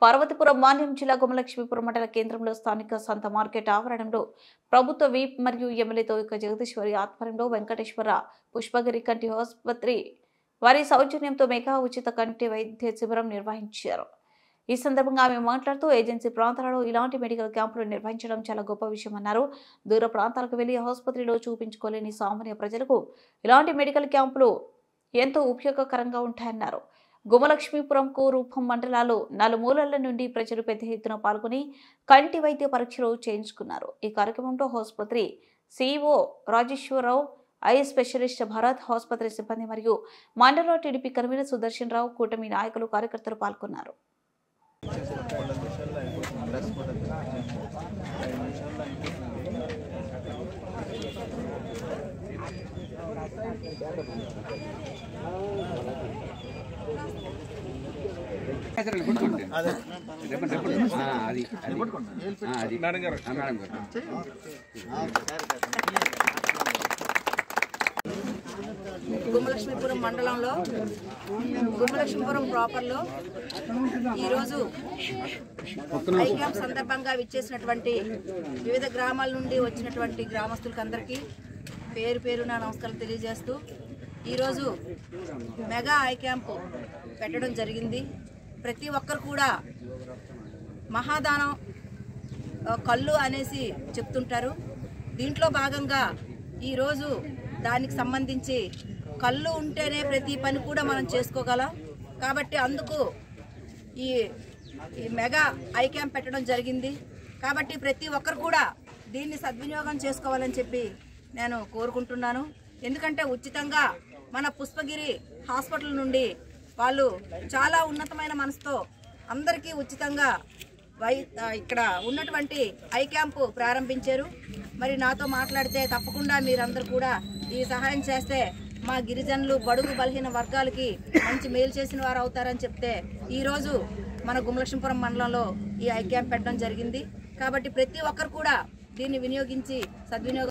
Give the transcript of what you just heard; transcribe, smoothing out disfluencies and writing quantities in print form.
పార్వతీపురం మాన్యం జిల్లా గుమలక్ష్మీపురం మండల కేంద్రంలో స్థానిక సంత మార్కెట్ ఆవరణంలో ప్రభుత్వ వీప్ మరియు ఎమ్మెల్యే తోయిక జగదీశ్వరి ఆధ్వర్యంలో వెంకటేశ్వర పుష్పగిరి కంటి ఆసుపత్రి వారి సౌజన్యంతో మెగా ఉచిత కంటి వైద్య శిబిరం నిర్వహించారు. ఈ సందర్భంగా ఆమె మాట్లాడుతూ ఏజెన్సీ ప్రాంతాలలో ఇలాంటి మెడికల్ క్యాంపులు నిర్వహించడం చాలా గొప్ప విషయమన్నారు. దూర ప్రాంతాలకు వెళ్లి ఆసుపత్రిలో చూపించుకోలేని సామాన్య ప్రజలకు ఇలాంటి మెడికల్ క్యాంపులు ఎంతో ఉపయోగకరంగా ఉంటాయన్నారు. గుమలక్ష్మీపురంకు రూపం మండలాలు నలుమూలల నుండి ప్రజలు పెద్ద ఎత్తున పాల్గొని కంటి వైద్య పరీక్షలు చేయించుకున్నారు. ఈ కార్యక్రమంలో ఆసుపత్రి CEO Rajeswara Rao, eye specialist Bharat, ఆసుపత్రి సిబ్బంది మరియు మండల టీడీపీ కన్వీనర్ సుదర్శన్ రావు, కూటమి నాయకులు, కార్యకర్తలు పాల్గొన్నారు. గుమలక్ష్మీపురం మండలంలో గుమలక్ష్మీపురం ప్రాపర్లో ఈరోజు ఐ క్యాంప్ సందర్భంగా విచ్చేసినటువంటి వివిధ గ్రామాల నుండి వచ్చినటువంటి గ్రామస్తులకు అందరికీ పేరు పేరున నమస్కారం తెలియజేస్తూ ఈరోజు మెగా ఐ క్యాంప్ పెట్టడం జరిగింది. ప్రతి ఒక్కరు కూడా మహాదానం కళ్ళు అనేసి చెప్తుంటారు. దీంట్లో భాగంగా ఈరోజు దానికి సంబంధించి కళ్ళు ఉంటేనే ప్రతి పని కూడా మనం చేసుకోగలం. కాబట్టి అందుకు ఈ మెగా ఐ క్యాంప్ పెట్టడం జరిగింది. కాబట్టి ప్రతి ఒక్కరు కూడా దీన్ని సద్వినియోగం చేసుకోవాలని చెప్పి నేను కోరుకుంటున్నాను. ఎందుకంటే ఉచితంగా మన పుష్పగిరి హాస్పిటల్ నుండి వాళ్ళు చాలా ఉన్నతమైన మనసుతో అందరికీ ఉచితంగా ఇక్కడ ఉన్నటువంటి ఐ క్యాంపు ప్రారంభించారు. మరి నాతో మాట్లాడితే తప్పకుండా మీరందరూ కూడా ఈ సహాయం చేస్తే మా గిరిజనులు, బడుగు బలహీన వర్గాలకి మంచి మేలు చేసిన వారు అవుతారని చెప్తే ఈరోజు మన గుమలక్ష్మీపురం మండలంలో ఈ ఐ క్యాంప్ పెట్టడం జరిగింది. కాబట్టి ప్రతి ఒక్కరు కూడా దీన్ని వినియోగించి సద్వినియోగం